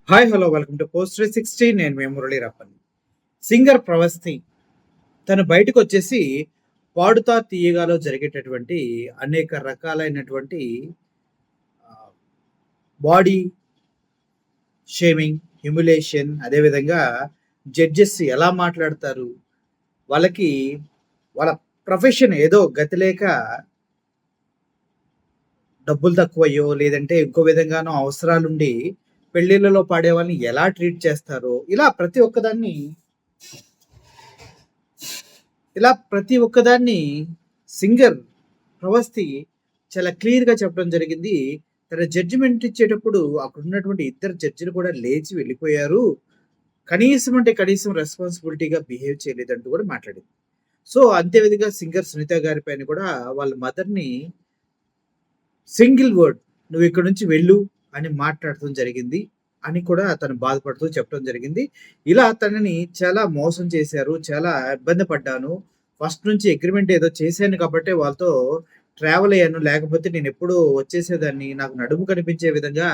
Hi hello welcome to post 360. నేను మీ Murali రప్పని. Singer Pravasthi తను బయటకు వచ్చేసి పాడుతా తీయగాలో జరిగేటటువంటి అనేక రకాలైనటువంటి బాడీ షేమింగ్, హ్యూమిలేషన్, అదేవిధంగా జడ్జెస్ ఎలా మాట్లాడతారు, వాళ్ళకి వాళ్ళ ప్రొఫెషన్ ఏదో గతి లేక డబ్బులు తక్కువయ్యో లేదంటే ఇంకో విధంగానో అవసరాలుండి పెళ్ళిళ్ళలో పాడే వాళ్ళని ఎలా ట్రీట్ చేస్తారో ఇలా ప్రతి ఒక్కదాన్ని సింగర్ ప్రవస్తి చాలా క్లియర్గా చెప్పడం జరిగింది. తన జడ్జిమెంట్ ఇచ్చేటప్పుడు అక్కడ ఉన్నటువంటి ఇద్దరు జడ్జిలు కూడా లేచి వెళ్ళిపోయారు. కనీసం అంటే కనీసం రెస్పాన్సిబిలిటీగా బిహేవ్ చేయలేదంటూ కూడా మాట్లాడింది. సో అంతే విధంగా సింగర్ సునీత గారి పైన కూడా వాళ్ళ మదర్ని సింగిల్ వర్డ్ నువ్వు ఇక్కడ నుంచి వెళ్ళు అని మాట్లాడటం జరిగింది అని కూడా తను బాధపడుతూ చెప్పడం జరిగింది. ఇలా తనని చాలా మోసం చేశారు, చాలా ఇబ్బంది పడ్డాను. ఫస్ట్ నుంచి అగ్రిమెంట్ ఏదో చేశాను కాబట్టి వాళ్ళతో ట్రావెల్ అయ్యాను. లేకపోతే నేను ఎప్పుడూ వచ్చేసేదాన్ని. నాకు నడుము కనిపించే విధంగా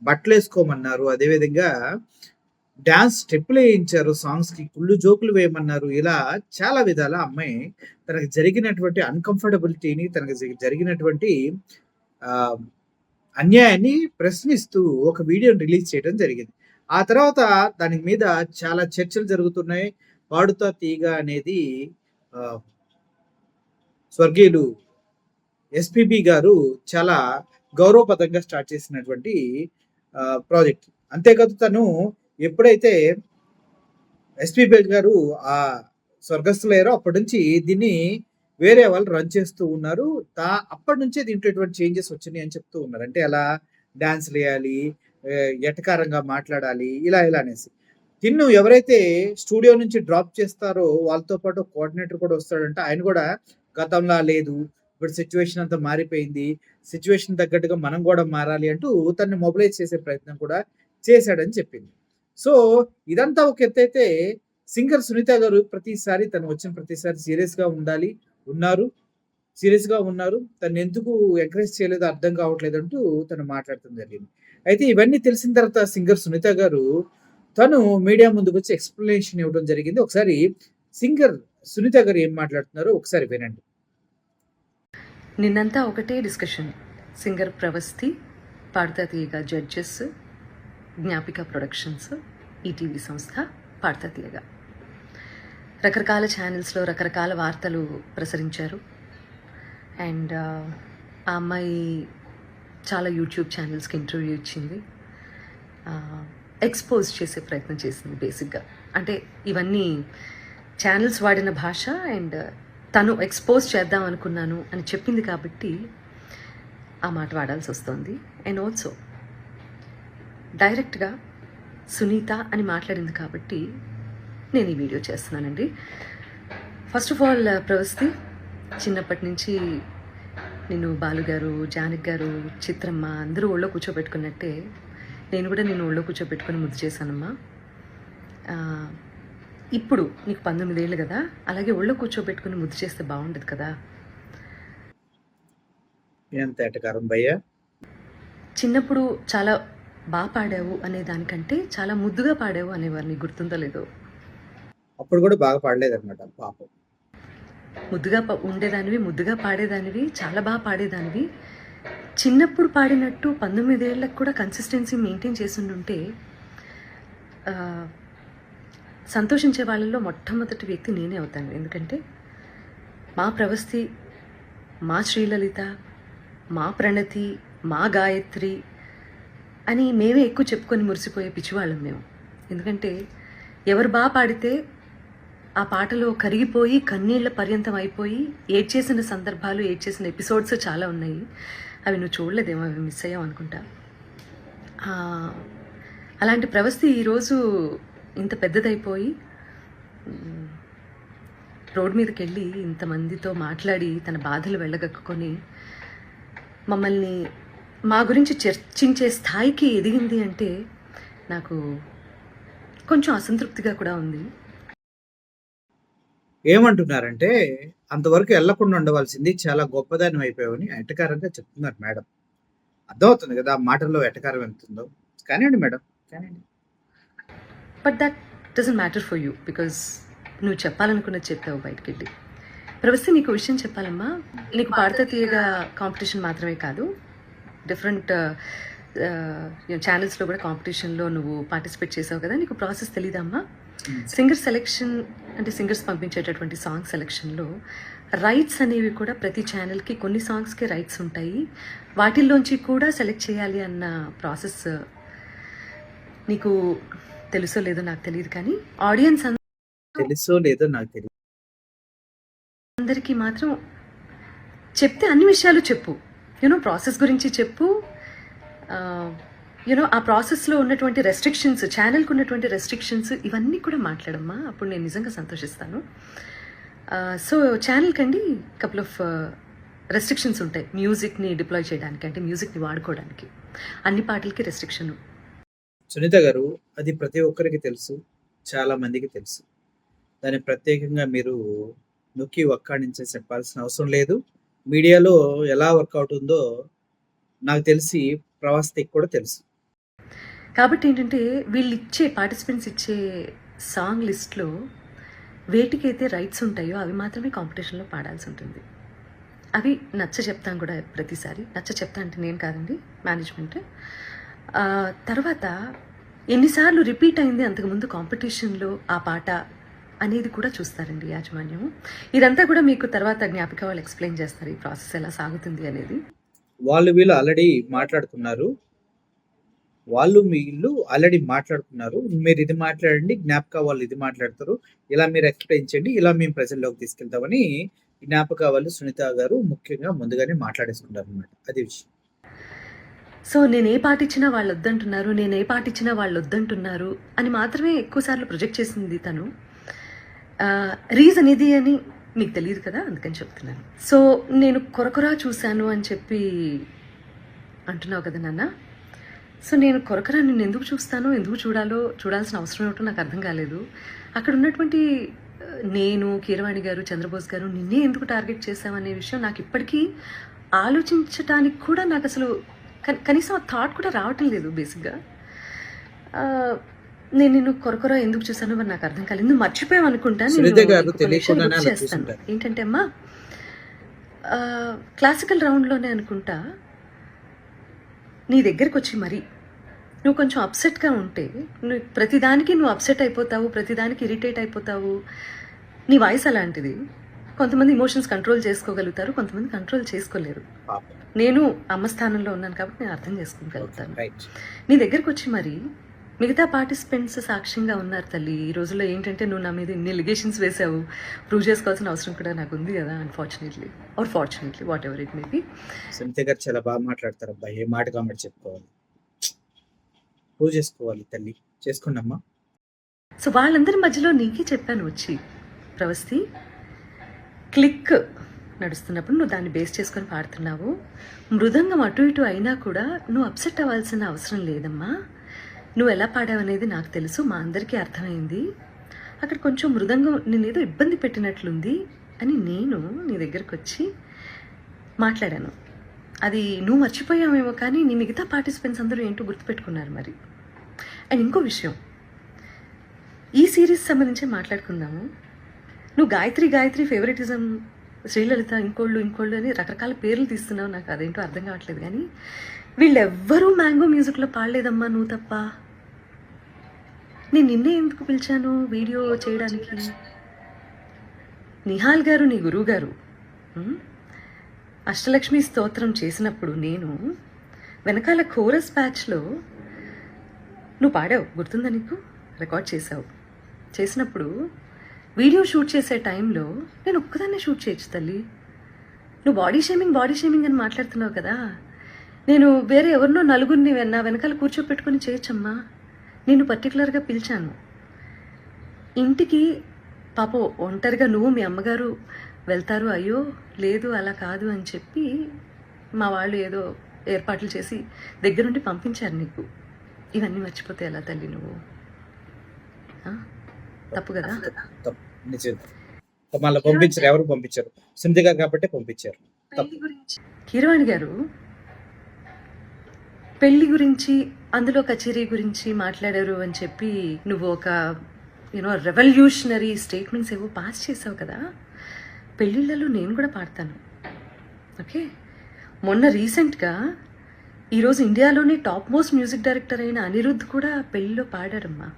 బట్టలేసుకోమన్నారు. అదేవిధంగా డాన్స్ స్టెప్పులు వేయించారు. సాంగ్స్‌కి కుళ్ళు జోకులు వేయమన్నారు. ఇలా చాలా విధాల అమ్మాయి తనకి జరిగినటువంటి అన్‌కంఫర్టబిలిటీని, తనకి జరిగినటువంటి ఆహ్, అన్యాయాన్ని ప్రశ్నిస్తూ ఒక వీడియోని రిలీజ్ చేయడం జరిగింది. ఆ తర్వాత దాని మీద చాలా చర్చలు జరుగుతున్నాయి. 'పాడుతా తీగ' అనేది ఆహ్, స్వర్గీయులు ఎస్‌పీబీ గారు చాలా గౌరవప్రదంగా స్టార్ట్ చేసినటువంటి ప్రాజెక్ట్. అంతేకాదు తను ఎప్పుడైతే ఎస్‌పీబీ గారు స్వర్గస్థులయ్యారో అప్పటి నుంచి దీన్ని వేరే వాళ్ళు రన్ చేస్తూ ఉన్నారు. అప్పటి నుంచే దీంట్లో ఇటువంటి చేంజెస్ వచ్చినాయి అని చెప్తూ ఉన్నారు. అంటే ఎలా డాన్స్‌లేయాలి, ఎటకారంగా మాట్లాడాలి ఇలా అనేసి. తిన్ను ఎవరైతే స్టూడియో నుంచి డ్రాప్ చేస్తారో వాళ్ళతో పాటు కోఆర్డినేటర్ కూడా వస్తాడంట. ఆయన కూడా గతంలా లేదు. ఇప్పుడు సిట్యుయేషన్ అంతా మారిపోయింది. సిట్యుయేషన్ తగ్గట్టుగా మనం కూడా మారాలి అంటూ తనని మొబిలైజ్ చేసే ప్రయత్నం కూడా చేశాడని చెప్పింది. సో ఇదంతా ఒక ఎత్తైతే సింగర్ సునీత గారు ప్రతిసారి తను వచ్చిన ప్రతిసారి సీరియస్‌గా ఉన్నారు. సీరియస్‌గా ఉన్నారు. తనెందుకు ఎంకరేజ్ చేయలేదో అర్థం కావట్లేదంటూ తను మాట్లాడటం జరిగింది. అయితే ఇవన్నీ తెలిసిన తర్వాత సింగర్ సునీత గారు తను మీడియా ముందుకొచ్చి ఎక్స్‌ప్లనేషన్ ఇవ్వడం జరిగింది. ఒకసారి సింగర్ సునీత గారు ఏం మాట్లాడుతున్నారో ఒకసారి వినండి. నిన్నంతా ఒకటే డిస్కషన్. సింగర్ ప్రవస్తి, పాడుతా తీయగా జడ్జెస్, జ్ఞాపిక ప్రొడక్షన్స్, ఈటీవీ సంస్థ, పాడుతా తీయగా రకరకాల ఛానల్స్లో రకరకాల వార్తలు ప్రసరించారు. అండ్ ఆ అమ్మాయి చాలా యూట్యూబ్ ఛానల్స్కి ఇంటర్వ్యూ ఇచ్చింది. ఎక్స్పోజ్ చేసే ప్రయత్నం చేసింది బేసిక్గా. అంటే ఇవన్నీ ఛానల్స్ వాడిన భాష అండ్ తను ఎక్స్పోజ్ చేద్దాం అనుకున్నాను అని చెప్పింది కాబట్టి ఆ మాట వాడాల్సి వస్తుంది. అండ్ ఆల్సో డైరెక్ట్గా సునీత అని మాట్లాడింది కాబట్టి నేను ఈ వీడియో చేస్తున్నానండి. ఫస్ట్ ఆఫ్ ఆల్ ప్రవస్తి, చిన్నప్పటి నుంచి నేను బాలుగారు, జానకి గారు, చిత్రమ్మ అందరూ ఒళ్ళో కూర్చోబెట్టుకున్నట్టే నేను కూడా నేను ఒళ్ళో కూర్చోబెట్టుకొని ముద్దు చేశానమ్మా. ఇప్పుడు నీకు 19 ఏళ్ళు కదా, అలాగే ఒళ్ళో కూర్చోబెట్టుకుని ముద్దు చేస్తే బాగుండదు కదా. చిన్నప్పుడు చాలా బాగా పాడావు అనే దానికంటే చాలా ముద్దుగా పాడావు అనేవారు. నీకు గుర్తుందో లేదో? అప్పుడు కూడా బాగా పాడలేదన్నమాట పాపం. ముద్దుగా ఉండేదానివి, ముద్దుగా పాడేదానివి, చాలా బాగా పాడేదానివి. చిన్నప్పుడు పాడినట్టు 19 ఏళ్ళకు కూడా కన్సిస్టెన్సీ మెయింటైన్ చేస్తుంటే సంతోషించే వాళ్ళల్లో మొట్టమొదటి వ్యక్తి నేనే అవుతాను. ఎందుకంటే మా ప్రవస్తి, మా శ్రీలలిత, మా ప్రణతి, మా గాయత్రి అని మేమే ఎక్కువ చెప్పుకొని మురిసిపోయే పిచ్చివాళ్ళం మేము. ఎందుకంటే ఎవరు బాగా పాడితే ఆ పాటలో కరిగిపోయి కన్నీళ్ల పర్యంతం అయిపోయి ఏడ్చేసిన సందర్భాలు, ఏడ్చేసిన ఎపిసోడ్స్ చాలా ఉన్నాయి. అవి నువ్వు చూడలేదేమో, అవి మిస్ అయ్యావు అనుకుంటా. అలాంటి ప్రవస్తి ఈరోజు ఇంత పెద్దదైపోయి రోడ్ మీదకి వెళ్ళి ఇంతమందితో మాట్లాడి తన బాధలు వెళ్ళగక్కుకొని మమ్మల్ని మా గురించి చర్చించే స్థాయికి ఎదిగింది అంటే నాకు కొంచెం అసంతృప్తిగా కూడా ఉంది. ఏమంటున్నారంటే అంతవరకు వెళ్లకుండా ఉండవలసింది, చాలా గొప్పదాని అయిపోయావని ఎటకారంగా చెప్తున్నారు మేడం. అర్థమవుతుంది కదా మాటల్లో ఎటకారం ఎంత ఉందో. కానివ్వండి మేడం, కానివ్వండి. But that doesn't matter for you because నువ్వు చెప్పాలనుకున్నది చెప్పావు బయటకెళ్ళి. ప్రవస్తి, నీకు విషయం చెప్పాలమ్మా. నీకు పాడతా తీయగా కాంపిటీషన్ మాత్రమే కాదు, డిఫరెంట్ ఛానల్స్లో కూడా కాంపిటీషన్లో నువ్వు పార్టిసిపేట్ చేసావు కదా, నీకు ప్రాసెస్ తెలీదమ్మా? సింగర్ సెలెక్షన్ అంటే సింగర్స్ పంపించేటటువంటి సాంగ్ సెలెక్షన్లో రైట్స్ అనేవి కూడా ప్రతి ఛానల్కి కొన్ని సాంగ్స్కే రైట్స్ ఉంటాయి. వాటిల్లోంచి కూడా సెలెక్ట్ చేయాలి అన్న ప్రాసెస్ నీకు తెలుసో లేదో నాకు తెలియదు, కానీ ఆడియన్స్ తెలుసో లేదో నాకు తెలియదు. అందరికీ మాత్రం చెప్తే అన్ని విషయాలు చెప్పు. యూనో ప్రాసెస్ గురించి చెప్పు. యూనో ఆ ప్రాసెస్లో ఉన్నటువంటి రెస్ట్రిక్షన్స్, ఛానల్కి ఉన్నటువంటి రెస్ట్రిక్షన్స్ ఇవన్నీ కూడా మాట్లాడమ్మా. అప్పుడు నేను నిజంగా సంతోషిస్తాను. సో ఛానల్కి అండి కపుల్ ఆఫ్ రెస్ట్రిక్షన్స్ ఉంటాయి మ్యూజిక్ని డిప్లాయ్ చేయడానికి, అంటే మ్యూజిక్ని వాడుకోవడానికి. అన్ని పాటలకి రెస్ట్రిక్షన్. సునీత గారు, అది ప్రతి ఒక్కరికి తెలుసు, చాలా మందికి తెలుసు. దాన్ని ప్రత్యేకంగా మీరు నొక్కి వక్కాణించే చెప్పాల్సిన అవసరం లేదు. మీడియాలో ఎలా వర్కౌట్ ఉందో నాకు తెలిసి ప్రవాస్తికి కూడా తెలుసు. కాబట్టి ఏంటంటే వీళ్ళు ఇచ్చే పార్టిసిపెంట్స్ ఇచ్చే సాంగ్ లిస్ట్లో వేటికైతే రైట్స్ ఉంటాయో అవి మాత్రమే కాంపిటీషన్లో పాడాల్సి ఉంటుంది. అవి నచ్చ చెప్తాను కూడా ప్రతిసారి. నచ్చ చెప్తా అంటే నేను కాదండి, మేనేజ్మెంట్. తర్వాత ఎన్నిసార్లు రిపీట్ అయింది అంతకుముందు కాంపిటీషన్లో ఆ పాట అనేది కూడా చూస్తారండి యాజమాన్యం. ఇదంతా కూడా మీకు తర్వాత జ్ఞాపిక వాళ్ళు ఎక్స్ప్లెయిన్ చేస్తారు ఈ ప్రాసెస్ ఎలా సాగుతుంది అనేది. వీళ్ళు ఆల్రెడీ మాట్లాడుకున్నారు. వీళ్ళు ఆల్రెడీ మాట్లాడుకున్నారు. మీరు ఇది మాట్లాడండి, జ్ఞాపక వాళ్ళు ఇది మాట్లాడతారు, ఇలా మీరు ఎక్స్ప్లెయిన్ చేయండి, ఇలా మేము ప్రజల్లోకి తీసుకెళ్తామని జ్ఞాపక వాళ్ళు సునీత గారు ముఖ్యంగా ముందుగానే మాట్లాడేసుకుంటారు అనమాట. అది విషయం. సో నేను ఏ పాట ఇచ్చినా వాళ్ళు వద్దంటున్నారు, నేను ఏ పాట ఇచ్చినా వాళ్ళు వద్దంటున్నారు అని మాత్రమే ఎక్కువసార్లు ప్రొజెక్ట్ చేసింది తను. రీజన్ ఇది అని మీకు తెలియదు కదా, అందుకని చెప్తున్నాను. సో నేను కొరకొరా చూశాను అని చెప్పి అంటున్నావు కదా నాన్న. సో నేను కొరకరా నిన్ను ఎందుకు చూస్తానో, ఎందుకు చూడాల్సిన అవసరం ఏమిటో నాకు అర్థం కాలేదు. అక్కడ ఉన్నటువంటి నేను, కీరవాణి గారు, చంద్రబోస్ గారు నిన్నే ఎందుకు టార్గెట్ చేశామనే విషయం నాకు ఇప్పటికీ ఆలోచించటానికి కూడా నాకు అసలు కనీసం ఆ థాట్ కూడా రావటం లేదు. బేసిక్గా నేను నిన్ను కొరకొర ఎందుకు చూసానో మరి నాకు అర్థం కాలేదు. నువ్వు మర్చిపోయావు అనుకుంటా. చేస్తాను ఏంటంటే అమ్మా, క్లాసికల్ రౌండ్లోనే అనుకుంటా నీ దగ్గరకు వచ్చి మరి నువ్వు కొంచెం అప్సెట్గా ఉంటే, నువ్వు ప్రతిదానికి నువ్వు అప్సెట్ అయిపోతావు, ప్రతిదానికి ఇరిటేట్ అయిపోతావు. నీ వాయిస్ అలాంటిది. కొంతమంది ఇమోషన్స్ కంట్రోల్ చేసుకోగలుగుతారు, కొంతమంది కంట్రోల్ చేసుకోలేరు. నేను అమ్మ స్థానంలో ఉన్నాను కాబట్టి నేను అర్థం చేసుకోగలుగుతాను. నీ దగ్గరకు వచ్చి మరి మిగతా పార్టిసిపెంట్స్ సాక్ష్యంగా ఉన్నారు తల్లి. ఈ రోజుల్లో ఏంటంటే నువ్వు నా మీద ఇన్ని లిగేషన్స్ వేసావు, ప్రూవ్ చేసుకోవాల్సిన అవసరం కూడా నాకు ఉంది కదా, unfortunately or fortunately, whatever it may be. Sunitha garu చాలా బాగా మాట్లాడతారు అబ్బాయి. ఏ మాట కామెంట్ చెప్పుకోవాలి, ప్రూవ్ చేసుకోవాలి తల్లి, చేసుకోండమ్మా. సో వాళ్ళందరి మధ్యలో నీకే చెప్పాను వచ్చి, ప్రవస్తి క్లిక్ నడుస్తున్నప్పుడు నువ్వు దాన్ని బేస్ చేసుకొని పాడుతున్నావు. మృదంగం అటు ఇటు అయినా కూడా నువ్వు అప్సెట్ అవ్వాల్సిన అవసరం లేదమ్మా. నువ్వు ఎలా పాడావనేది నాకు తెలుసు, మా అందరికీ అర్థమైంది. అక్కడ కొంచెం మృదంగం నేనేదో ఇబ్బంది పెట్టినట్లుంది అని నేను నీ దగ్గరకు వచ్చి మాట్లాడాను. అది నువ్వు మర్చిపోయావేమో, కానీ నీ మిగతా పార్టిసిపెంట్స్ అందరూ ఏంటో గుర్తుపెట్టుకున్నారు మరి. అండ్ ఇంకో విషయం, ఈ సిరీస్ సంబంధించి మాట్లాడుకుందాము. నువ్వు గాయత్రి ఫేవరెటిజం, శ్రీలలిత ఇంకోళ్ళు అని రకరకాల పేర్లు తీస్తున్నావు. నాకు అదేంటో అర్థం కావట్లేదు. కానీ వీళ్ళెవ్వరూ మ్యాంగో మ్యూజిక్లో పాడలేదమ్మా, నువ్వు తప్ప. నేను నిన్నే ఎందుకు పిలిచాను వీడియో చేయడానికి? నిహాల్ గారు నీ గురువు గారు అష్టలక్ష్మి స్తోత్రం చేసినప్పుడు నేను వెనకాల కోరస్ బ్యాచ్లో నువ్వు పాడావు, గుర్తుందా నీకు? రికార్డ్ చేసినప్పుడు వీడియో షూట్ చేసే టైంలో నేను ఒక్కదాన్నే షూట్ చేయొచ్చు తల్లి. నువ్వు బాడీ షేమింగ్ అని మాట్లాడుతున్నావు కదా, నేను వేరే ఎవరినో నలుగురిని నా వెనకాల కూర్చోపెట్టుకుని చేయొచ్చమ్మా. నేను పర్టికులర్గా పిలిచాను ఇంటికి. పాపం ఒంటరిగా నువ్వు మీ అమ్మగారు వెళ్తారు, అయ్యో లేదు అలా కాదు అని చెప్పి మా వాళ్ళు ఏదో ఏర్పాట్లు చేసి దగ్గరుండి పంపించారు నీకు. ఇవన్నీ మర్చిపోతే ఎలా తల్లి నువ్వు? తప్పు కదా. మళ్ళీ పంపించారు. ఎవరు పంపించారు? సునీత గారు కాబట్టి పంపించారు. కీరవాణి గారు పెళ్లి గురించి, అందులో కచేరీ గురించి మాట్లాడారు అని చెప్పి నువ్వు ఒక రెవల్యూషనరీ స్టేట్మెంట్స్ ఏవో పాస్ చేసావు కదా. పెళ్ళిళ్ళలో నేను కూడా పాడతాను. ఓకే, మొన్న రీసెంట్గా ఈరోజు ఇండియాలోనే టాప్ మోస్ట్ మ్యూజిక్ డైరెక్టర్ అయిన అనిరుద్ధ్ కూడా పెళ్ళిలో పాడారమ్మా.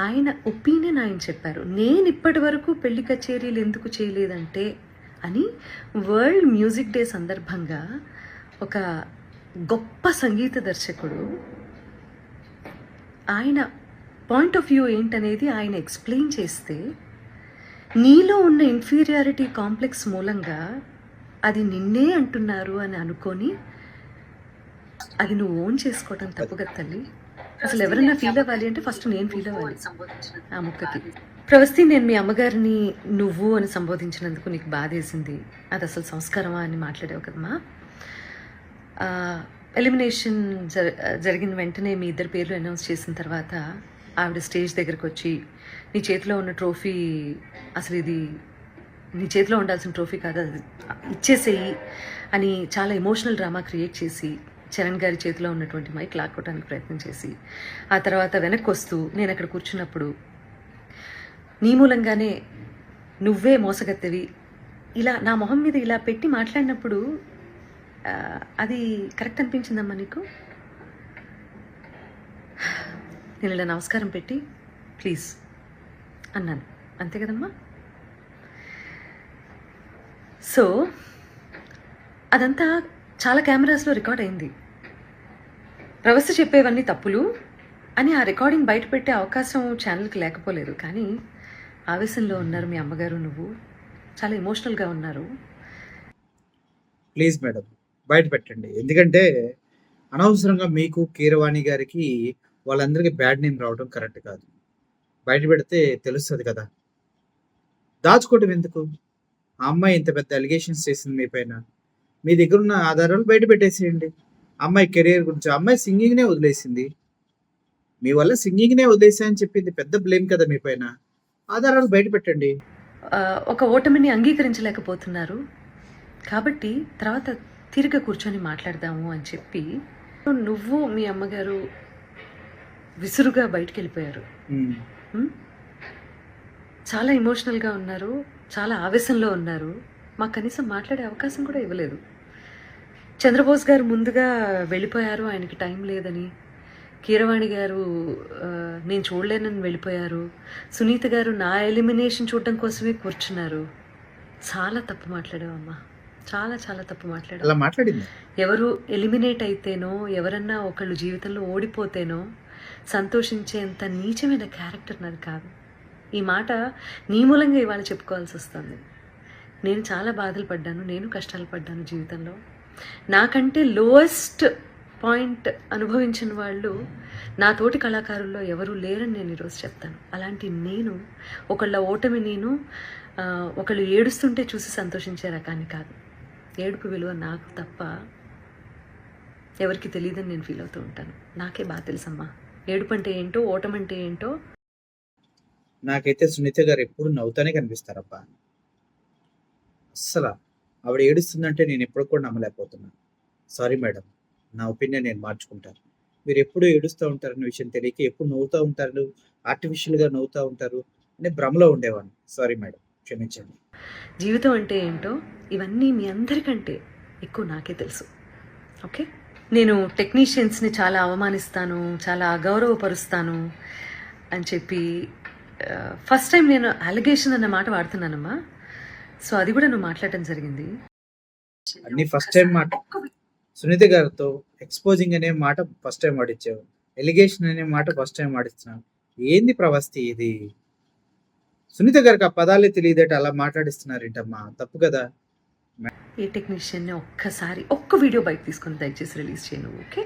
ఆయన ఒపీనియన్ ఆయన చెప్పారు. నేను ఇప్పటి వరకు పెళ్లి కచేరీలు ఎందుకు చేయలేదంటే అని వరల్డ్ మ్యూజిక్ డే సందర్భంగా ఒక గొప్ప సంగీత దర్శకుడు ఆయన పాయింట్ ఆఫ్ వ్యూ ఏంటనేది ఆయన ఎక్స్ప్లెయిన్ చేస్తే, నీలో ఉన్న ఇన్ఫీరియారిటీ కాంప్లెక్స్ మూలంగా అది నిన్నే అంటున్నారు అని అనుకొని అది నువ్వు ఓన్ చేసుకోవటం తప్పు కదా తల్లి. అసలు ఎవరైనా ఫీల్ అవ్వాలి అంటే ఫస్ట్ నేను ఫీల్ అవ్వాలి ఆ ముక్కకి. ప్రవస్తి, నేను మీ అమ్మగారిని నువ్వు అని సంబోధించినందుకు నీకు బాధేసింది, అది అసలు సంస్కారమా అని మాట్లాడావు కదమ్మా. ఎలిమినేషన్ జరిగిన వెంటనే మీ ఇద్దరి పేర్లు అనౌన్స్ చేసిన తర్వాత ఆవిడ స్టేజ్ దగ్గరకు వచ్చి నీ చేతిలో ఉన్న ట్రోఫీ, అసలు ఇది నీ చేతిలో ఉండాల్సిన ట్రోఫీ కాదు, అది ఇచ్చేసేయి అని చాలా ఎమోషనల్ డ్రామా క్రియేట్ చేసి చరణ్ గారి చేతిలో ఉన్నటువంటి మైక్ లాక్కోవడానికి ప్రయత్నం చేసి, ఆ తర్వాత వెనక్కి వస్తూ నేను అక్కడ కూర్చున్నప్పుడు నీ మూలంగానే నువ్వే మోసగత్తెవి ఇలా నా మొహం మీద ఇలా పెట్టి మాట్లాడినప్పుడు అది కరెక్ట్ అనిపించిందమ్మా నీకు? నేను ఇలా నమస్కారం పెట్టి ప్లీజ్ అన్నాను, అంతే కదమ్మా. సో అదంతా చాలా కెమెరాస్లో రికార్డ్ అయింది. ప్రవస్తి చెప్పేవన్నీ తప్పులు అని ఆ రికార్డింగ్ బయట పెట్టే అవకాశం ఛానల్కి లేకపోలేదు. కానీ ఆవేశంలో ఉన్నారు మీ అమ్మగారు, నువ్వు చాలా ఎమోషనల్గా ఉన్నారు. ప్లీజ్ మేడం బయట పెట్టండి. ఎందుకంటే అనవసరంగా మీకు, కీరవాణి గారికి వాళ్ళందరికీ బ్యాడ్ నేమ్ రావడం కరెక్ట్ కాదు. బయట పెడితే తెలుస్తుంది కదా. దాచుకోవటం ఎందుకు? ఆ అమ్మాయి ఇంత పెద్ద అలిగేషన్స్ చేసింది మీ పైన, మీ దగ్గర ఉన్న ఆధారాలు బయట పెట్టేసేయండి. అమ్మాయి కెరీర్ గురించి, అమ్మాయి సింగింగ్నే వదిలేసింది, మీ వల్ల సింగింగ్నే వదిలేసా అని చెప్పింది, పెద్ద బ్లేమ్ కదా మీ పైన. ఆధారాలు బయట పెట్టండి. ఒక ఓటమిని అంగీకరించలేకపోతున్నారు కాబట్టి తర్వాత తిరిగి కూర్చొని మాట్లాడదాము అని చెప్పి నువ్వు మీ అమ్మగారు విసురుగా బయటికి వెళ్ళిపోయారు. చాలా ఎమోషనల్గా ఉన్నారు, చాలా ఆవేశంలో ఉన్నారు. మాకు కనీసం మాట్లాడే అవకాశం కూడా ఇవ్వలేదు. చంద్రబోస్ గారు ముందుగా వెళ్ళిపోయారు, ఆయనకి టైం లేదని. కీరవాణి గారు నేను చూడలేనని వెళ్ళిపోయారు. సునీత గారు నా ఎలిమినేషన్ చూడడం కోసమే కూర్చున్నారు. చాలా తప్పు మాట్లాడావమ్మా, చాలా చాలా తప్పు మాట్లాడావు. అలా మాట్లాడింది. ఎవరు ఎలిమినేట్ అయితేనో, ఎవరన్నా ఒకళ్ళు జీవితంలో ఓడిపోతేనో సంతోషించేంత నీచమైన క్యారెక్టర్ నాది కాదు. ఈ మాట నీ మూలంగా ఇవాళ చెప్పుకోవాల్సి వస్తుంది. నేను చాలా బాధలు పడ్డాను, నేను కష్టాలు పడ్డాను జీవితంలో. నాకంటే లోయెస్ట్ పాయింట్ అనుభవించిన వాళ్ళు నా తోటి కళాకారుల్లో ఎవరూ లేరని నేను ఈరోజు చెప్తాను. అలాంటి నేను ఒకళ్ళ ఓటమి, నేను ఒకళ్ళు ఏడుస్తుంటే చూసి సంతోషించే రకాన్ని కాదు. ఏడుపు విలువ నాకు తప్ప ఎవరికి తెలియదని నేను ఫీల్ అవుతూ ఉంటాను. నాకే బాగా తెలుసమ్మా ఏడుపు అంటే ఏంటో, ఓటమి అంటే ఏంటో. నాకైతే సునీత గారు ఎప్పుడు నవ్వుతానే కనిపిస్తారబ్బా. అస్సలు ఆవిడ ఏడుస్తుందంటే నేను ఎప్పుడు కూడా నమ్మలేకపోతున్నాను. సారీ మేడం, నా ఒపీనియన్ నేను మార్చుకుంటాను. మీరు ఎప్పుడు ఏడుస్తూ ఉంటారన్న విషయం తెలియక ఎప్పుడు నవ్వుతూ ఉంటారు, ఆర్టిఫిషియల్గా నవ్వుతూ ఉంటారు అనే భ్రమలో ఉండేవాడిని. సారీ మేడం, క్షమించండి. జీవితం అంటే ఏంటో ఇవన్నీ మీ అందరికంటే ఎక్కువ నాకే తెలుసు. ఓకే, నేను టెక్నీషియన్స్ని చాలా అవమానిస్తాను, చాలా అగౌరవపరుస్తాను అని చెప్పి ఫస్ట్ టైం నేను అలిగేషన్ అన్న మాట వాడుతున్నానమ్మా. సో అది కూడా నువ్వు మాట్లాడటం జరిగింది. అన్ని ఫస్ట్ టైం మాట. సునీత గారితో ఎక్స్పోజింగ్ అనే మాట ఫస్ట్ టైం వాడిచ్చావు, ఎలిగేషన్ అనే మాట ఫస్ట్ టైం వాడిస్తున్నావు. ఏంది ప్రవస్తి ఇది? సునీత గారికి ఆ పదాలే తెలియదట అలా మాట్లాడిస్తున్నారేంటమ్మా, తప్పు కదా. ఏ టెక్నీషియన్ని ఒక్కసారి ఒక్క వీడియో బయట తీసుకొని దయచేసి రిలీజ్ చేయను. ఓకే,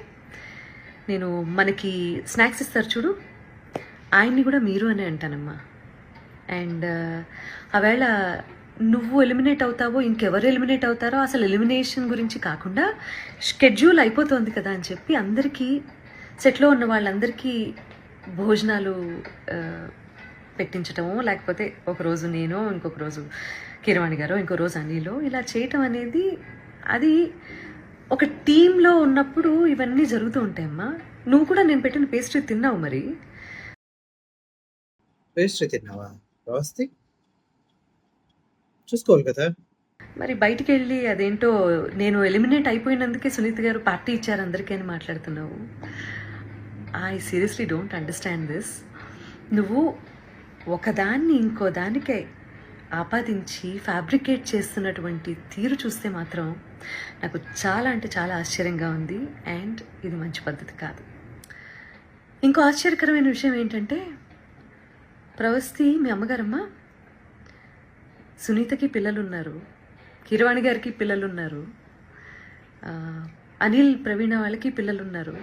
నేను మనకి స్నాక్స్ ఇస్తారు చూడు, ఆయన్ని కూడా మీరు అనే అంటానమ్మా. అండ్ ఆవేళ నువ్వు ఎలిమినేట్ అవుతావో, ఇంకెవరు ఎలిమినేట్ అవుతారో అసలు ఎలిమినేషన్ గురించి కాకుండా షెడ్యూల్ అయిపోతుంది కదా అని చెప్పి అందరికీ, సెట్లో ఉన్న వాళ్ళందరికీ భోజనాలు పెట్టించటము, లేకపోతే ఒకరోజు నేను, ఇంకొక రోజు కీరవాణి గారు, ఇంకో రోజు అనిలో, ఇలా చేయటం అనేది అది ఒక టీమ్‌లో ఉన్నప్పుడు ఇవన్నీ జరుగుతూ ఉంటాయమ్మా. నువ్వు కూడా నేను పెట్టిన పేస్ట్రీ తిన్నావు మరి. పేస్ట్రీ తిన్నావా? ప్రవస్తి చూసుకోవాలి కదా! మరి బయటికెళ్ళి అదేంటో నేను ఎలిమినేట్ అయిపోయినందుకే సునీత గారు పార్టీ ఇచ్చారు అందరికీ అని మాట్లాడుతున్నావు. I seriously don't understand this. నువ్వు ఒకదాన్ని ఇంకో దానికే ఆపాదించి ఫ్యాబ్రికేట్ చేస్తున్నటువంటి తీరు చూస్తే మాత్రం నాకు చాలా అంటే చాలా ఆశ్చర్యంగా ఉంది. అండ్ ఇది మంచి పద్ధతి కాదు. ఇంకో ఆశ్చర్యకరమైన విషయం ఏంటంటే, ప్రవస్తి మీ అమ్మగారమ్మ సునీతకి పిల్లలున్నారు, కీరవాణి గారికి పిల్లలున్నారు, ఆ, అనిల్ ప్రవీణ వాళ్ళకి పిల్లలున్నారు,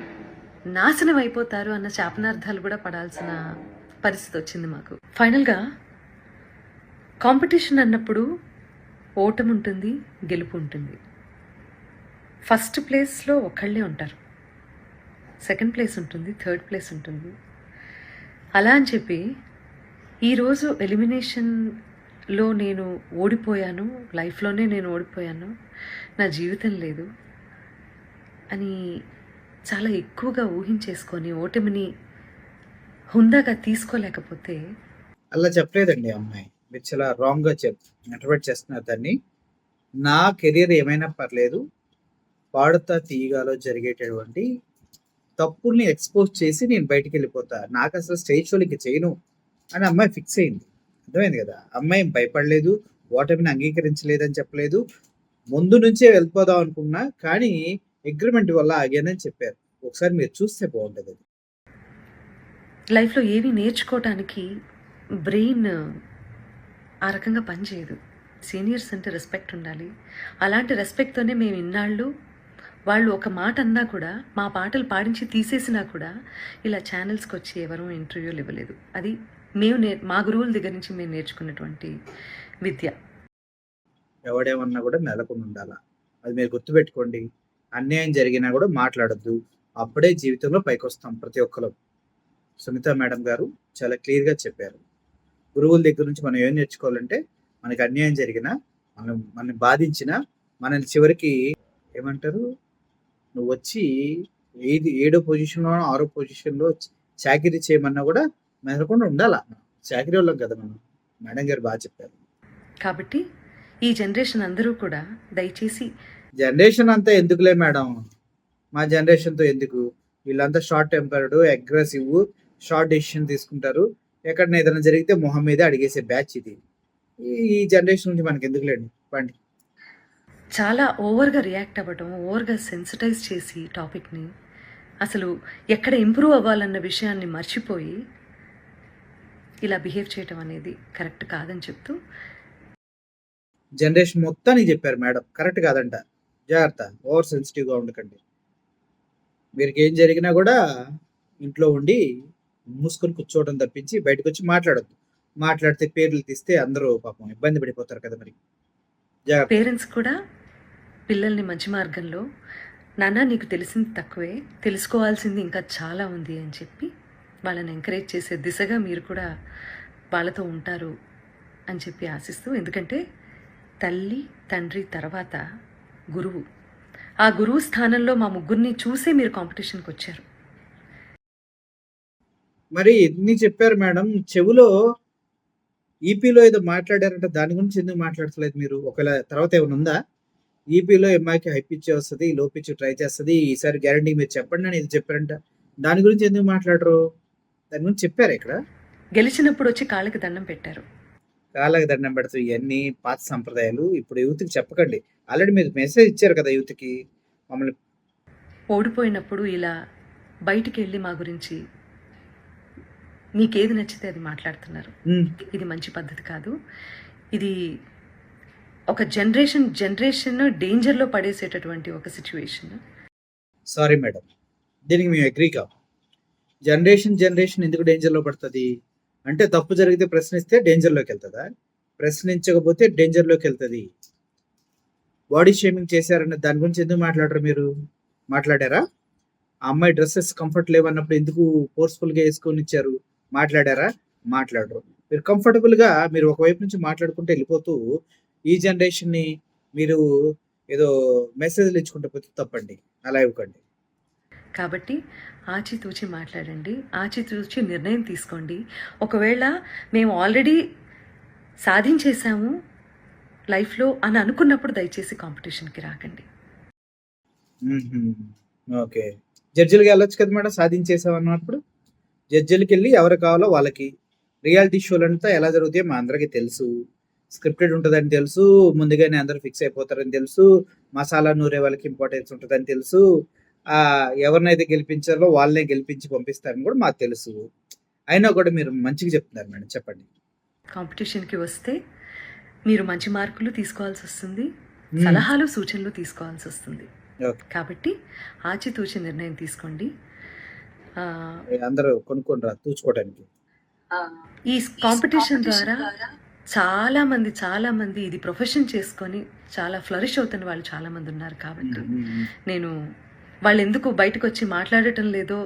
నాశనం అయిపోతారు అన్న శాపనార్థాలు కూడా పడాల్సిన పరిస్థితి వచ్చింది మాకు. ఫైనల్గా కాంపిటీషన్ అన్నప్పుడు ఓటమి ఉంటుంది, గెలుపు ఉంటుంది. ఫస్ట్ ప్లేస్లో ఒకళ్ళే ఉంటారు, సెకండ్ ప్లేస్ ఉంటుంది, థర్డ్ ప్లేస్ ఉంటుంది. అలా అని చెప్పి ఈరోజు ఎలిమినేషన్లో నేను ఓడిపోయాను, లైఫ్లోనే నేను ఓడిపోయాను, నా జీవితం లేదు అని చాలా ఎక్కువగా ఊహించేసుకొని ఓటమిని హుందాగా తీసుకోలేకపోతే అలా చెప్పలేదండి ఆ అమ్మాయి. మీరు చాలా రాంగ్‌గా ఇంటర్ప్రిట్ చేస్తున్నారు దాన్ని. నా కెరియర్ ఏమైనా పర్లేదు. పాడుతా తీయగాలో జరిగేటటువంటి తప్పుల్ని ఎక్స్‌పోజ్ చేసి నేను బయటికెళ్ళిపోతా. నాకసలు స్టేజ్ షోలు ఇంక చేయను అని అమ్మాయి ఫిక్స్ అయింది. అర్థమైంది కదా! అమ్మాయి భయపడలేదు. ఓటమిని అంగీకరించలేదని చెప్పలేదు. ముందు నుంచే వెళ్ళిపోదాం అనుకున్నా. కానీ అగ్రీమెంట్ వల్ల ఆగానని చెప్పారు. ఒకసారి మీరు చూస్తే బావుంటదది. లైఫ్లో ఏవి నేర్చుకోవటానికి బ్రెయిన్ ఆ రకంగా పనిచేయదు. సీనియర్స్ అంటే రెస్పెక్ట్ ఉండాలి. అలాంటి రెస్పెక్ట్తోనే మేము ఇన్నాళ్ళు వాళ్ళు ఒక మాట అన్నా కూడా, మా పాటలు పాడించి తీసేసినా కూడా ఇలా ఛానల్స్కి వచ్చి ఎవరూ ఇంటర్వ్యూలు ఇవ్వలేదు. అది మేము మా గురువుల దగ్గర నుంచి మేము నేర్చుకున్నటువంటి విద్య. ఎవడేమన్నా కూడా మెలకుండా ఉండాల. అది మీరు గుర్తుపెట్టుకోండి. అన్యాయం జరిగినా కూడా మాట్లాడొద్దు. అప్పుడే జీవితంలో పైకొస్తాం ప్రతి ఒక్కళ్ళం. సునీత మేడం గారు చాలా క్లియర్‌గా చెప్పారు. గురువుల దగ్గర నుంచి మనం ఏం నేర్చుకోవాలంటే, మనకి అన్యాయం జరిగినా, మనల్ని బాధించినా, మనల్ని చివరికి ఏమంటారు? నువ్వొచ్చి ఏడో పొజిషన్‌లోనో, ఆరో పొజిషన్‌లో చాకిరీ చేయమన్నా కూడా మెదలకుండా ఉండాల. చాకిరోళ్ళం కదా మనం. మేడం గారు చెప్పారు. కాబట్టి ఈ జనరేషన్ అందరూ కూడా దయచేసి జనరేషన్ అంతా ఎందుకులే మేడం. మా జనరేషన్‌తో ఎందుకు? వీళ్ళంతా short tempered, aggressive, short decision తీసుకుంటారు. ఎక్కడైనా ఏదైనా జరిగితే మొహం మీదే అడిగేసే బ్యాచ్ ఇది. ఈ జనరేషన్ నుంచి మనకెందుకులేండి పండి. చాలా ఓవర్‌గా రియాక్ట్ అవ్వడం, ఓవర్‌గా సెన్సిటైజ్ చేసి టాపిక్‌ని అసలు ఎక్కడ ఇంప్రూవ్ అవ్వాలన్న విషయాన్ని మర్చిపోయి ఇలా బిహేవ్ చేయటం అనేది కరెక్ట్ కాదని చెప్తూ జనరేషన్ మొత్తానికి చెప్పారు మేడం. కరెక్ట్ కాదంట. జాగ్రత్త. ఓవర్ సెన్సిటివ్‌గా ఉండకండి. మీరికేం జరిగినా కూడా ఇంట్లో ఉండి మూసుకొని కూర్చోవడం తప్పించి బయటకొచ్చి మాట్లాడొద్దు. మాట్లాడితే పేర్లు తీస్తే అందరూ పాపం ఇబ్బంది పడిపోతారు కదా మరి. జాగ్రత్త. పేరెంట్స్ కూడా పిల్లల్ని మంచి మార్గంలో, నాన్న నీకు తెలిసింది తక్కువే, తెలుసుకోవాల్సింది ఇంకా చాలా ఉంది అని చెప్పి వాళ్ళని ఎంకరేజ్ చేసే దిశగా మీరు కూడా వాళ్ళతో ఉంటారు అని చెప్పి ఆశిస్తూ, ఎందుకంటే తల్లి తండ్రి తర్వాత గురువు, ఆ గురువు స్థానంలో మా ముగ్గురిని చూసే మీరు కాంపిటీషన్కి వచ్చారు. మరి ఎన్ని చెప్పారు మేడం. చెవులో ఈపీలో ఏదో మాట్లాడారంట. దాని గురించి ఎందుకు మాట్లాడట్లేదు మీరు? ఒకవేళ తర్వాత ఏమైనా ఉందా? ఈపీలో అమ్మాయికి హై పిచ్ వస్తది, లో పిచ్ ట్రై చేస్తది. ఈసారి గ్యారంటీ మీరు చెప్పండి అని ఏదో చెప్పారంట. దాని గురించి ఎందుకు మాట్లాడరు? దాని గురించి చెప్పారా ఇక్కడ? గెలిచినప్పుడు వచ్చి కాళ్ళకి దండం పెట్టారు. కాళ్ళకి దండం పెడతారు. ఇయన్నీ పాత సంప్రదాయాలు. ఇప్పుడు యూత్‌కి చెప్పకండి. ఆల్రెడీ మీరు మెసేజ్ ఇచ్చారు కదా యూత్‌కి. మమ్మల్ని ఓడిపోయినప్పుడు ఇలా బయటికెళ్ళి మా గురించి మీకేది నచ్చితే అది మాట్లాడుతున్నారు. ఇది మంచి పద్ధతి కాదు. ఇది ఒక జనరేషన్ డేంజర్లో పడేసేటటువంటి ఒక సిచ్యువేషన్. Sorry madam. దీనికి మేము అగ్రీ కాము. జనరేషన్ ఎందుకు డేంజర్‌లో పడతది? అంటే తప్పు జరిగితే ప్రశ్నిస్తే డేంజర్‌లోకెళ్తదా? ప్రశ్నించకపోతే డేంజర్‌లోకెళ్తది. బాడీ షేమింగ్ చేశారన్న దాని గురించి ఎందుకు మాట్లాడరు మీరు? మాట్లాడారా? ఆ అమ్మాయి డ్రెసెస్ కంఫర్ట్ లేవన్నప్పుడు ఎందుకు ఫోర్స్‌ఫుల్‌గా యేసుకొనిచ్చారు? మాట్లాడారా? మాట్లాడరు. మీరు కంఫర్టబుల్‌గా మీరు ఒకవైపు నుంచి మాట్లాడుకుంటూ వెళ్ళిపోతూ, ఈ జనరేషన్‌ని మీరు ఏదో మెసేజ్‌లు ఇచ్చుకుంటూ పోతే తప్పండి. అలా ఇవ్వకండి. కాబట్టి ఆచితూచి మాట్లాడండి. ఆచితూచి నిర్ణయం తీసుకోండి. ఒకవేళ మేము ఆల్రెడీ సాధించేసాము లైఫ్‌లో అని అనుకున్నప్పుడు దయచేసి కాంపిటీషన్‌కి రాకండి. హుహు. ఓకే. జడ్జి‌లుగా ఎళ్ళొచ్చు కదా మేడం సాధించేసామన్నప్పుడు? జడ్జి‌లకెళ్ళి ఎవరు కావాలో వాళ్ళకి. రియాలిటీ షోలంతా ఎలా జరుగుతాయో మా అందరికీ తెలుసు. స్క్రిప్టెడ్ ఉంటదని తెలుసు. ముందుగానే అందరూ ఫిక్స్ అయిపోతారని తెలుసు. మసాలా నూరే వాళ్ళకి ఇంపార్టెన్స్ ఉంటదని తెలుసు. ఎవరినైతే గెలిపించాలో వాళ్ళనే గెలిపించి పంపిస్తారని కూడా మాకు తెలుసు. అయినా కూడా మీరు మంచిగా చెప్తున్నారు మేడం. చెప్పండి. కాంపిటీషన్‌కి వస్తే మీరు మంచి మార్కులు తీసుకోవాల్సొస్తుంది. హ్మ్. సలహాలు, సూచనలు తీసుకోవాల్సొస్తుంది. ఓకే. కాబట్టి ఆచితూచి నిర్ణయం తీసుకోండి. ఆహ్, అందరూ కొనుక్కొని తూచుకోవడానికి. ఈ కాంపిటీషన్ ద్వారా చాలామంది ఇది ప్రొఫెషన్ చేసుకొని చాలా ఫ్లరిష్ అవుతున్న వాళ్ళు చాలామంది ఉన్నారు కాబట్టి హ్మ్. హ్మ్. హ్మ్. నేను వాళ్ళెందుకు బయటకొచ్చి మాట్లాడటం లేదో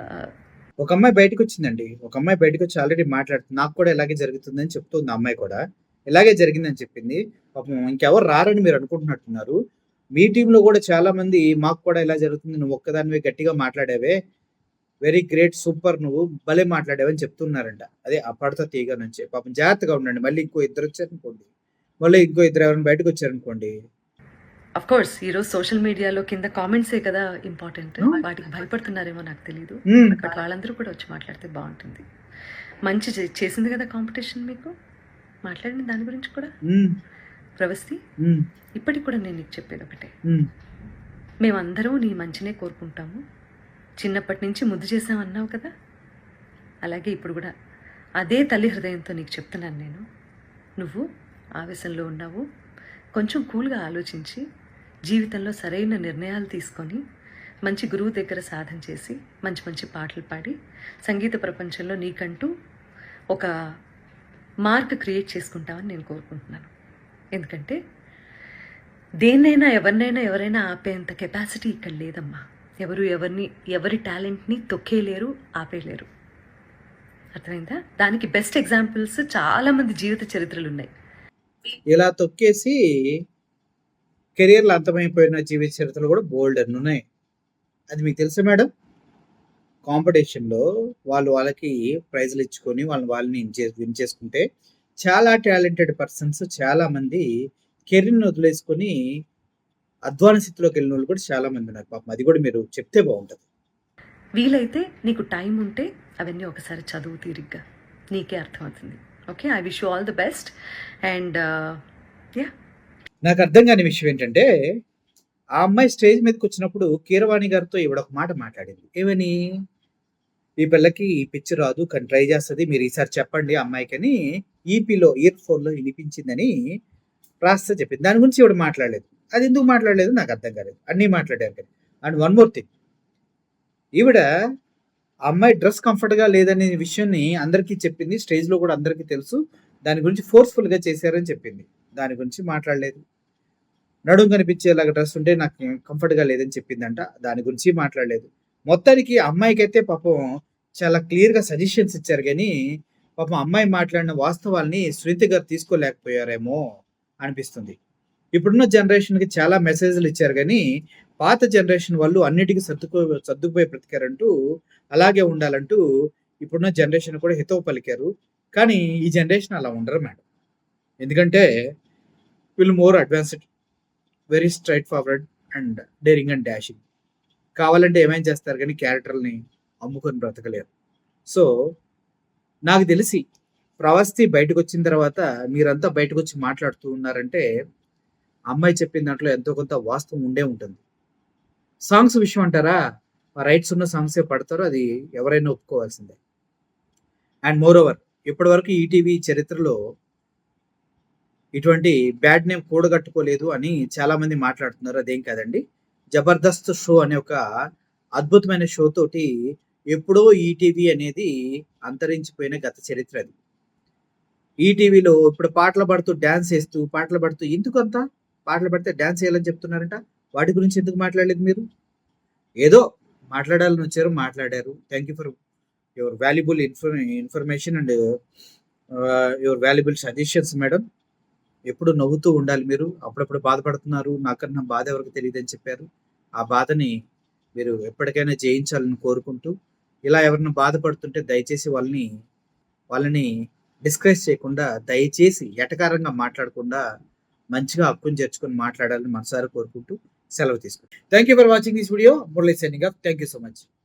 ఆహ్, ఒక అమ్మాయి బయటకొచ్చిందండి. ఒక అమ్మాయి బయటకొచ్చి ఆల్రెడీ మాట్లాడుతుంది. నాకు కూడా ఇలాగే జరుగుతుందని చెప్తుంది ఆ అమ్మాయి కూడా. ఇలాగే జరిగిందని చెప్పింది. పాపం ఇంకెవరు రారని మీరు అనుకుంటున్నట్టున్నారు. మీ టీమ్‌లో కూడా చాలామంది మాకు కూడా ఇలా జరుగుతుంది. నువ్వు ఒక్కదానివే గట్టిగా మాట్లాడావే. వెరీ గ్రేట్ సూపర్ నువ్వు భలే మాట్లాడావని చెప్తున్నారంట. అదే అపాడత తీగ నుంచి. పాపం జాగ్రత్తగా ఉండండి. మళ్ళీ ఇంకో ఇద్దరొచ్చారనుకోండి. మళ్ళీ ఇంకో ఇద్దరు ఎవరైనా బయటకొచ్చారనుకోండి. అఫ్‌కోర్స్ ఈరోజు సోషల్ మీడియాలో కింద కామెంట్సే కదా ఇంపార్టెంట్. హ్మ్. వాటికి భయపడుతున్నారేమో నాకు తెలీదు. హ్మ్. బట్ వాళ్ళందరూ కూడా వచ్చి మాట్లాడితే బావుంటుంది. మంచి చేసింది కదా కాంపిటీషన్ మీకు. మాట్లాడండి దాని గురించి కూడా. హ్మ్. ప్రవస్తి హ్మ్. ఇప్పటికి కూడా నేను నీకు చెప్పేదొకటే. హ్మ్. మేమందరం నీ మంచినే కోరుకుంటాము. చిన్నప్పటి నుంచి ముద్దు చేశామన్నావు కదా! అలాగే ఇప్పుడు కూడా అదే తల్లి హృదయంతో నీకు చెప్తున్నాను నేను. నువ్వు ఆవేశంలో ఉన్నావు. కొంచెం కూల్‌గా ఆలోచించి, జీవితంలో సరైన నిర్ణయాలు తీసుకొని, మంచి గురువు దగ్గర సాధన చేసి, మంచి మంచి పాటలు పాడి, సంగీత ప్రపంచంలో నీకంటూ ఒక మార్క్ క్రియేట్ చేసుకుంటావని నేను కోరుకుంటున్నాను. ఎందుకంటే దేన్నైనా, ఎవరైనా ఆపేంత కెపాసిటీ ఇక్కడ లేదమ్మా. ఎవరి టాలెంట్‌ని తొక్కేయలేరు, ఆపేయలేరు. అర్థమైందా? దానికి బెస్ట్ ఎగ్జాంపుల్స్ చాలామంది జీవిత చరిత్రలున్నాయి. ఇలా తొక్కేసి కెరియర్‌లో అంతమైపోయిన జీవిత చరిత్రలు కూడా బోలెడన్నున్నాయి. అది మీకు తెలుసా మేడం? కాంపిటీషన్‌లో వాళ్ళకి ప్రైజ్‌లు ఇచ్చుకొని వాళ్ళని విన్ చేసుకుంటే చాలా టాలెంటెడ్ పర్సన్స్ చాలామంది కెరీర్‌ని వదిలేసుకొని అధ్వాన స్థితిలోకి వెళ్ళినోళ్ళు కూడా చాలామంది ఉన్నారు. పాపం అది కూడా మీరు చెప్తే బావుంటది. వీలైతే నీకు టైం ఉంటే అవన్నీ ఒకసారి చదువు తీరిగ్గా. నీకే అర్థమవుతుంది. Okay. I wish you all the best and yeah! నాకు అర్థం కాని విషయం ఏంటంటే, ఆ అమ్మాయి స్టేజ్ మీదకొచ్చినప్పుడు కీరవాణి గారితో ఈవిడ ఒక మాట మాట్లాడింది. ఏమని? "ఈ పిల్లకి ఈ పిచ్చి రాదు. కానీ ట్రై చేస్తది. మీరు ఈసారి చెప్పండి ఆ అమ్మాయికని" ఇయర్ ఫోన్‌లో వినిపించిందని రాస్తే చెప్పింది. దాని గురించి ఈవిడ మాట్లాడలేదు. అది ఎందుకు మాట్లాడలేదో నాకు అర్థం కాలేదు. అన్నీ మాట్లాడారు కానీ. And one more thing. ఈవిడ ఆ అమ్మాయి డ్రెస్ కంఫర్ట్‌గా లేదనే విషయాన్ని అందరికీ చెప్పింది. స్టేజ్‌లో కూడా అందరికీ తెలుసు. దాని గురించి ఫోర్స్‌ఫుల్‌గా చేశారని చెప్పింది. దాని గురించి మాట్లాడలేదు. నడుము కనిపించేలాగా డ్రెస్ ఉంటే నాకు కంఫర్ట్‌గా లేదని చెప్పిందంట. దాని గురించి మాట్లాడలేదు. మొత్తానికి ఆ అమ్మాయికైతే పాపం చాలా క్లియర్‌గా సజెషన్స్ ఇచ్చారు గానీ, పాపం అమ్మాయి మాట్లాడిన వాస్తవాల్ని సునీత గారు తీసుకోలేకపోయారేమో అనిపిస్తుంది. ఇప్పుడున్న జనరేషన్‌కి చాలా మెసేజ్‌లు ఇచ్చారు గానీ, పాత జనరేషన్ వాళ్ళు అన్నిటికి సర్దుకుపోయి బ్రతికారంటూ, అలాగే ఉండాలంటూ ఇప్పుడున్న జనరేషన్ కూడా హితవు పలికారు. కానీ ఈ జనరేషన్ అలా ఉండరు మేడం. ఎందుకంటే వీళ్ళు more advanced, very straight forward and daring and dashing. కావాలంటే ఏమైనా చేస్తారు గానీ క్యారెక్టర్‌లని అమ్ముకొని బ్రతకలేరు. సో, నాకు తెలిసి ప్రవస్తి బయటకొచ్చిన తర్వాత మీరంతా బయటకొచ్చి మాట్లాడుతూ ఉన్నారంటే, అమ్మాయి చెప్పిన దాంట్లో ఎంతో కొంత వాస్తవం ఉండే ఉంటుంది. సాంగ్స్ విషయం అంటారా? రైట్స్ ఉన్న సాంగ్సే పడతారు. అది ఎవరైనా ఒప్పుకోవాల్సిందే. అండ్ మోర్ ఓవర్ ఇప్పటివరకు ఈటీవీ చరిత్రలో ఇటువంటి బ్యాడ్ నేమ్ కూడగట్టుకోలేదు అని చాలామంది మాట్లాడుతున్నారు. అదేం కాదండి. 'జబర్దస్త్ షో' అనే ఒక అద్భుతమైన షో తోటి ఎప్పుడో ఈటీవీ అనేది అంతరించిపోయిన గత చరిత్ర అది. ఈటీవీలో ఇప్పుడు పాటలు పాడుతూ, డాన్స్ ఏస్తూ, పాటలు పాడుతూ ఎందుకంత? పాటలు పాడితే డాన్స్ ఏయాలని చెప్తున్నారంట. వాటి గురించి ఎందుకు మాట్లాడలేదు మీరు? ఏదో మాట్లాడాలని వచ్చారు, మాట్లాడారు. Thank you for your valuable information and your valuable suggestions madam. ఎప్పుడు నవ్వుతూ ఉండాలి మీరు. అప్పుడప్పుడు బాధపడుతున్నారు. నాకన్నా బాధ ఎవరికీ తెలీదని చెప్పారు. ఆ బాధని మీరు ఎప్పటికైనా జయించాలని కోరుకుంటూ, ఇలా ఎవరైనా బాధపడుతుంటే దయచేసి వాళ్ళని డిస్కరేజ్ చేయకుండా, దయచేసి ఎటకారంగా మాట్లాడకుండా, మంచిగా హక్కును చేర్చుకొని మాట్లాడాలని మనసారా కోరుకుంటూ సెలవు తీసుకుంటాను. Thank you for watching this video. Murali signing off. Thank you so much.